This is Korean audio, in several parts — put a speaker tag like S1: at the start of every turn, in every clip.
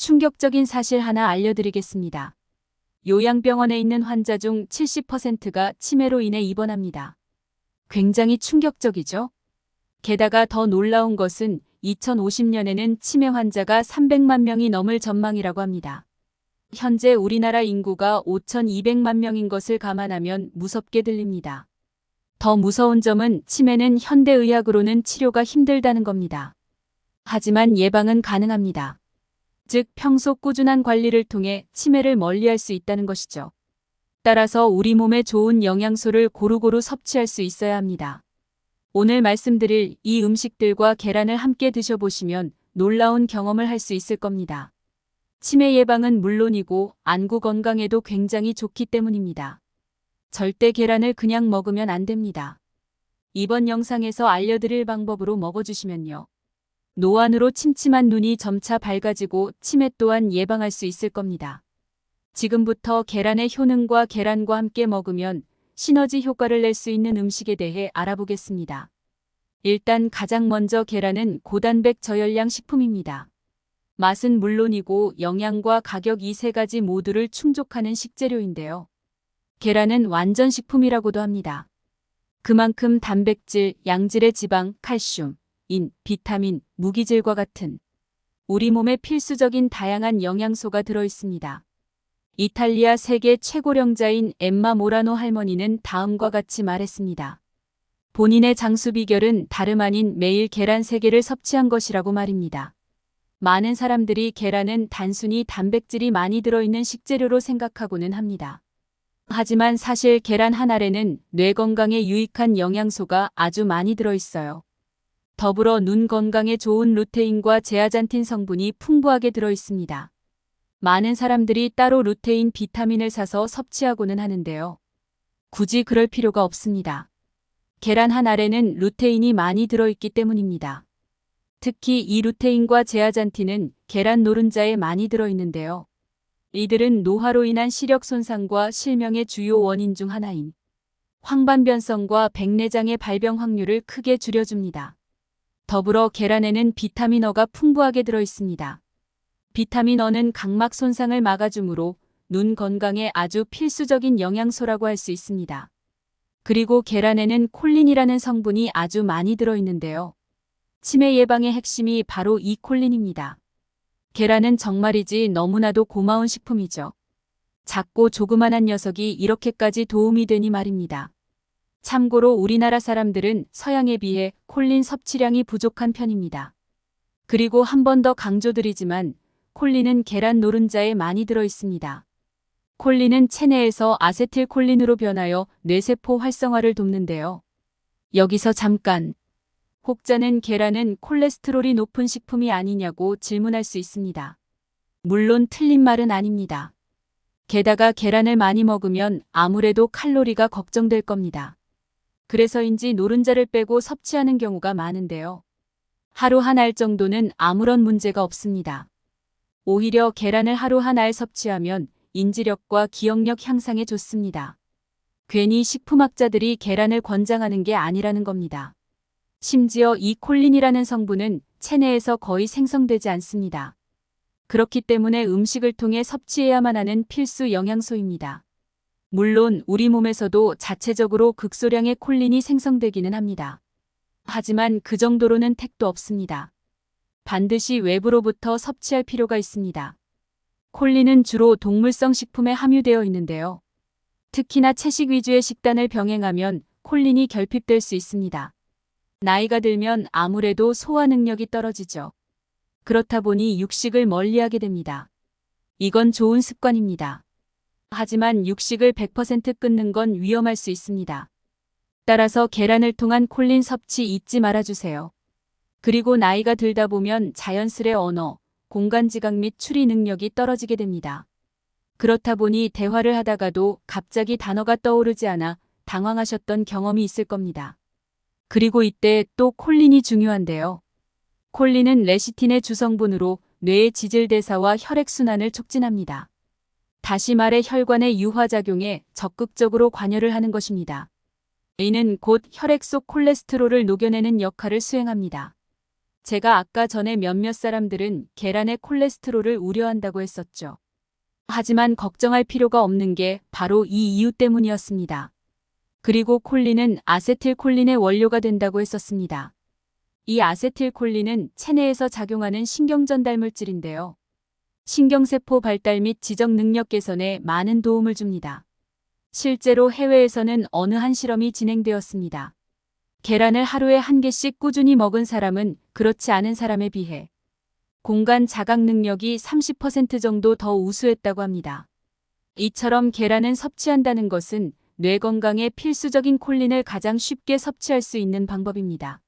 S1: 충격적인 사실 하나 알려드리겠습니다. 요양병원에 있는 환자 중 70%가 치매로 인해 입원합니다. 굉장히 충격적이죠? 게다가 더 놀라운 것은 2050년에는 치매 환자가 300만 명이 넘을 전망이라고 합니다. 현재 우리나라 인구가 5,200만 명인 것을 감안하면 무섭게 들립니다. 더 무서운 점은 치매는 현대의학으로는 치료가 힘들다는 겁니다. 하지만 예방은 가능합니다. 즉 평소 꾸준한 관리를 통해 치매를 멀리할 수 있다는 것이죠. 따라서 우리 몸에 좋은 영양소를 고루고루 섭취할 수 있어야 합니다. 오늘 말씀드릴 이 음식들과 계란을 함께 드셔보시면 놀라운 경험을 할 수 있을 겁니다. 치매 예방은 물론이고 안구 건강에도 굉장히 좋기 때문입니다. 절대 계란을 그냥 먹으면 안 됩니다. 이번 영상에서 알려드릴 방법으로 먹어주시면요. 노안으로 침침한 눈이 점차 밝아지고 치매 또한 예방할 수 있을 겁니다. 지금부터 계란의 효능과 계란과 함께 먹으면 시너지 효과를 낼 수 있는 음식에 대해 알아보겠습니다. 일단 가장 먼저 계란은 고단백 저열량 식품입니다. 맛은 물론이고 영양과 가격 이 세 가지 모두를 충족하는 식재료인데요. 계란은 완전 식품이라고도 합니다. 그만큼 단백질, 양질의 지방, 칼슘, 인, 비타민, 무기질과 같은 우리 몸에 필수적인 다양한 영양소가 들어있습니다. 이탈리아 세계 최고령자인 엠마 모라노 할머니는 다음과 같이 말했습니다. 본인의 장수 비결은 다름 아닌 매일 계란 3개를 섭취한 것이라고 말입니다. 많은 사람들이 계란은 단순히 단백질이 많이 들어있는 식재료로 생각하고는 합니다. 하지만 사실 계란 한 알에는 뇌 건강에 유익한 영양소가 아주 많이 들어있어요. 더불어 눈 건강에 좋은 루테인과 제아잔틴 성분이 풍부하게 들어있습니다. 많은 사람들이 따로 루테인 비타민을 사서 섭취하고는 하는데요. 굳이 그럴 필요가 없습니다. 계란 한 알에는 루테인이 많이 들어있기 때문입니다. 특히 이 루테인과 제아잔틴은 계란 노른자에 많이 들어있는데요. 이들은 노화로 인한 시력 손상과 실명의 주요 원인 중 하나인 황반변성과 백내장의 발병 확률을 크게 줄여줍니다. 더불어 계란에는 비타민 어가 풍부하게 들어있습니다. 비타민 어는 각막 손상을 막아주므로 눈 건강에 아주 필수적인 영양소라고 할 수 있습니다. 그리고 계란에는 콜린이라는 성분이 아주 많이 들어있는데요. 치매 예방의 핵심이 바로 이 콜린입니다. 계란은 정말이지 너무나도 고마운 식품이죠. 작고 조그만한 녀석이 이렇게까지 도움이 되니 말입니다. 참고로 우리나라 사람들은 서양에 비해 콜린 섭취량이 부족한 편입니다. 그리고 한 번 더 강조드리지만 콜린은 계란 노른자에 많이 들어있습니다. 콜린은 체내에서 아세틸콜린으로 변하여 뇌세포 활성화를 돕는데요. 여기서 잠깐. 혹자는 계란은 콜레스테롤이 높은 식품이 아니냐고 질문할 수 있습니다. 물론 틀린 말은 아닙니다. 게다가 계란을 많이 먹으면 아무래도 칼로리가 걱정될 겁니다. 그래서인지 노른자를 빼고 섭취하는 경우가 많은데요. 하루 한 알 정도는 아무런 문제가 없습니다. 오히려 계란을 하루 한 알 섭취하면 인지력과 기억력 향상에 좋습니다. 괜히 식품학자들이 계란을 권장하는 게 아니라는 겁니다. 심지어 이 콜린이라는 성분은 체내에서 거의 생성되지 않습니다. 그렇기 때문에 음식을 통해 섭취해야만 하는 필수 영양소입니다. 물론 우리 몸에서도 자체적으로 극소량의 콜린이 생성되기는 합니다. 하지만 그 정도로는 택도 없습니다. 반드시 외부로부터 섭취할 필요가 있습니다. 콜린은 주로 동물성 식품에 함유되어 있는데요. 특히나 채식 위주의 식단을 병행하면 콜린이 결핍될 수 있습니다. 나이가 들면 아무래도 소화 능력이 떨어지죠. 그렇다 보니 육식을 멀리하게 됩니다. 이건 좋은 습관입니다. 하지만 육식을 100% 끊는 건 위험할 수 있습니다. 따라서 계란을 통한 콜린 섭취 잊지 말아주세요. 그리고 나이가 들다 보면 자연스레 언어, 공간지각 및 추리 능력이 떨어지게 됩니다. 그렇다 보니 대화를 하다가도 갑자기 단어가 떠오르지 않아 당황하셨던 경험이 있을 겁니다. 그리고 이때 또 콜린이 중요한데요. 콜린은 레시틴의 주성분으로 뇌의 지질대사와 혈액순환을 촉진합니다. 다시 말해 혈관의 유화작용에 적극적으로 관여를 하는 것입니다. 이는 곧 혈액 속 콜레스테롤을 녹여내는 역할을 수행합니다. 제가 아까 전에 몇몇 사람들은 계란의 콜레스테롤을 우려한다고 했었죠. 하지만 걱정할 필요가 없는 게 바로 이 이유 때문이었습니다. 그리고 콜린은 아세틸콜린의 원료가 된다고 했었습니다. 이 아세틸콜린은 체내에서 작용하는 신경전달 물질인데요. 신경세포 발달 및 지적 능력 개선에 많은 도움을 줍니다. 실제로 해외에서는 어느 한 실험이 진행되었습니다. 계란을 하루에 한 개씩 꾸준히 먹은 사람은 그렇지 않은 사람에 비해 공간 자각 능력이 30% 정도 더 우수했다고 합니다. 이처럼 계란은 섭취한다는 것은 뇌 건강에 필수적인 콜린을 가장 쉽게 섭취할 수 있는 방법입니다.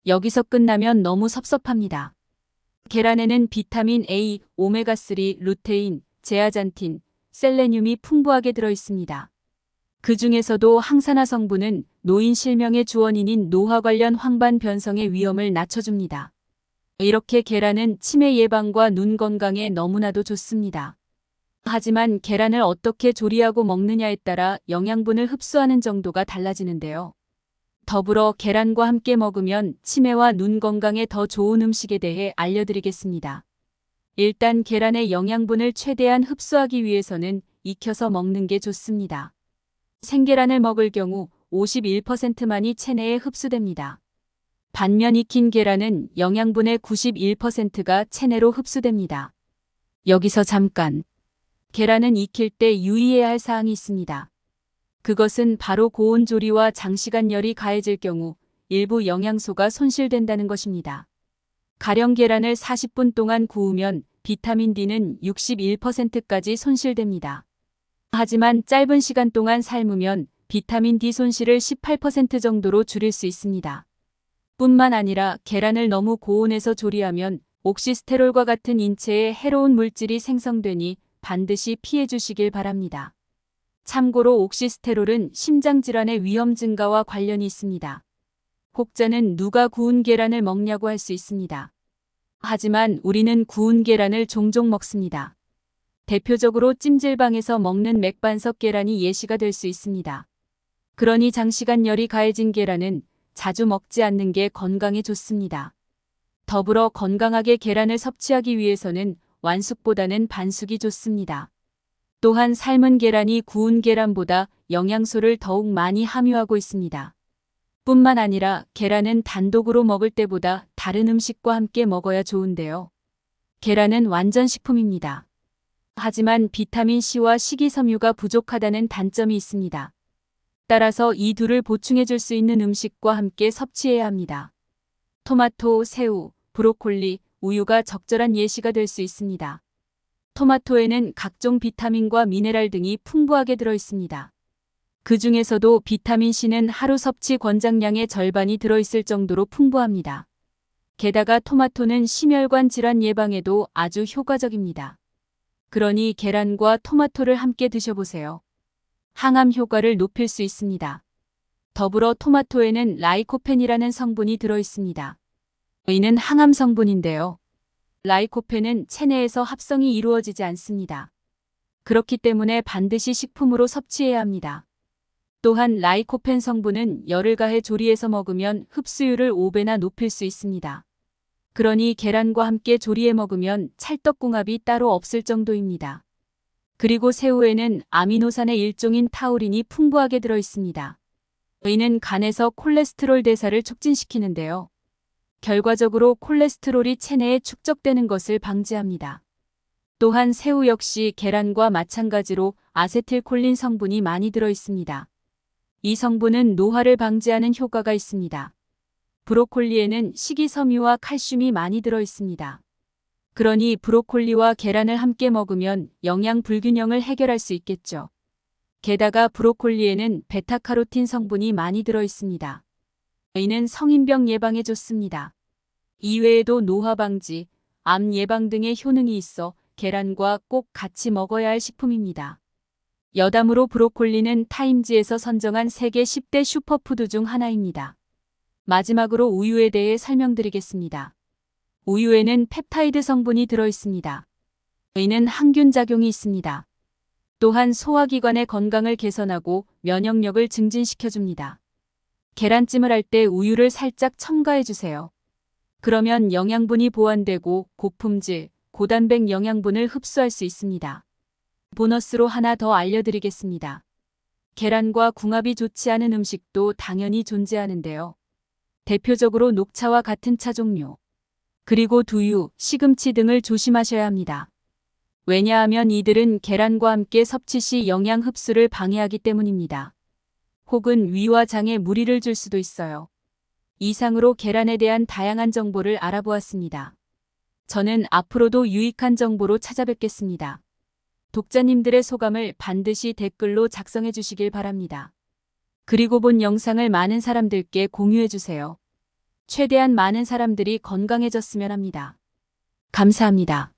S1: 여기서 끝나면 너무 섭섭합니다. 계란에는 비타민 A, 오메가3, 루테인, 제아잔틴, 셀레늄이 풍부하게 들어 있습니다. 그 중에서도 항산화 성분은 노인 실명의 주원인인 노화 관련 황반 변성의 위험을 낮춰줍니다. 이렇게 계란은 치매 예방과 눈 건강에 너무나도 좋습니다. 하지만 계란을 어떻게 조리하고 먹느냐에 따라 영양분을 흡수하는 정도가 달라지는데요. 더불어 계란과 함께 먹으면 치매와 눈 건강에 더 좋은 음식에 대해 알려드리겠습니다. 일단 계란의 영양분을 최대한 흡수하기 위해서는 익혀서 먹는 게 좋습니다. 생계란을 먹을 경우 51%만이 체내에 흡수됩니다. 반면 익힌 계란은 영양분의 91%가 체내로 흡수됩니다. 여기서 잠깐. 계란은 익힐 때 유의해야 할 사항이 있습니다. 그것은 바로 고온 조리와 장시간 열이 가해질 경우 일부 영양소가 손실된다는 것입니다. 가령 계란을 40분 동안 구우면 비타민 D는 61%까지 손실됩니다. 하지만 짧은 시간 동안 삶으면 비타민 D 손실을 18% 정도로 줄일 수 있습니다. 뿐만 아니라 계란을 너무 고온에서 조리하면 옥시스테롤과 같은 인체에 해로운 물질이 생성되니 반드시 피해 주시길 바랍니다. 참고로 옥시스테롤은 심장질환의 위험 증가와 관련이 있습니다. 혹자는 누가 구운 계란을 먹냐고 할 수 있습니다. 하지만 우리는 구운 계란을 종종 먹습니다. 대표적으로 찜질방에서 먹는 맥반석 계란이 예시가 될 수 있습니다. 그러니 장시간 열이 가해진 계란은 자주 먹지 않는 게 건강에 좋습니다. 더불어 건강하게 계란을 섭취하기 위해서는 완숙보다는 반숙이 좋습니다. 또한 삶은 계란이 구운 계란보다 영양소를 더욱 많이 함유하고 있습니다. 뿐만 아니라 계란은 단독으로 먹을 때보다 다른 음식과 함께 먹어야 좋은데요. 계란은 완전 식품입니다. 하지만 비타민C와 식이섬유가 부족하다는 단점이 있습니다. 따라서 이 둘을 보충해 줄 수 있는 음식과 함께 섭취해야 합니다. 토마토, 새우, 브로콜리, 우유가 적절한 예시가 될 수 있습니다. 토마토에는 각종 비타민과 미네랄 등이 풍부하게 들어 있습니다. 그 중에서도 비타민C는 하루 섭취 권장량의 절반이 들어있을 정도로 풍부합니다. 게다가 토마토는 심혈관 질환 예방에도 아주 효과적입니다. 그러니 계란과 토마토를 함께 드셔보세요. 항암 효과를 높일 수 있습니다. 더불어 토마토에는 라이코펜이라는 성분이 들어있습니다. 이는 항암 성분인데요. 라이코펜은 체내에서 합성이 이루어지지 않습니다. 그렇기 때문에 반드시 식품으로 섭취해야 합니다. 또한 라이코펜 성분은 열을 가해 조리해서 먹으면 흡수율을 5배나 높일 수 있습니다. 그러니 계란과 함께 조리해 먹으면 찰떡궁합이 따로 없을 정도입니다. 그리고 새우에는 아미노산의 일종인 타우린이 풍부하게 들어 있습니다. 이는 간에서 콜레스테롤 대사를 촉진시키는데요. 결과적으로 콜레스테롤이 체내에 축적되는 것을 방지합니다. 또한 새우 역시 계란과 마찬가지로 아세틸콜린 성분이 많이 들어 있습니다. 이 성분은 노화를 방지하는 효과가 있습니다. 브로콜리에는 식이섬유와 칼슘이 많이 들어 있습니다. 그러니 브로콜리와 계란을 함께 먹으면 영양 불균형을 해결할 수 있겠죠. 게다가 브로콜리에는 베타카로틴 성분이 많이 들어 있습니다. 이는 성인병 예방에 좋습니다. 이외에도 노화 방지, 암 예방 등의 효능이 있어 계란과 꼭 같이 먹어야 할 식품입니다. 여담으로 브로콜리는 타임지에서 선정한 세계 10대 슈퍼푸드 중 하나입니다. 마지막으로 우유에 대해 설명드리겠습니다. 우유에는 펩타이드 성분이 들어 있습니다. 이는 항균 작용이 있습니다. 또한 소화기관의 건강을 개선하고 면역력을 증진시켜줍니다. 계란찜을 할 때 우유를 살짝 첨가해 주세요. 그러면 영양분이 보완되고 고품질, 고단백 영양분을 흡수할 수 있습니다. 보너스로 하나 더 알려드리겠습니다. 계란과 궁합이 좋지 않은 음식도 당연히 존재하는데요. 대표적으로 녹차와 같은 차 종류, 그리고 두유, 시금치 등을 조심하셔야 합니다. 왜냐하면 이들은 계란과 함께 섭취 시 영양 흡수를 방해하기 때문입니다. 혹은 위와 장에 무리를 줄 수도 있어요. 이상으로 계란에 대한 다양한 정보를 알아보았습니다. 저는 앞으로도 유익한 정보로 찾아뵙겠습니다. 독자님들의 소감을 반드시 댓글로 작성해 주시길 바랍니다. 그리고 본 영상을 많은 사람들께 공유해 주세요. 최대한 많은 사람들이 건강해졌으면 합니다. 감사합니다.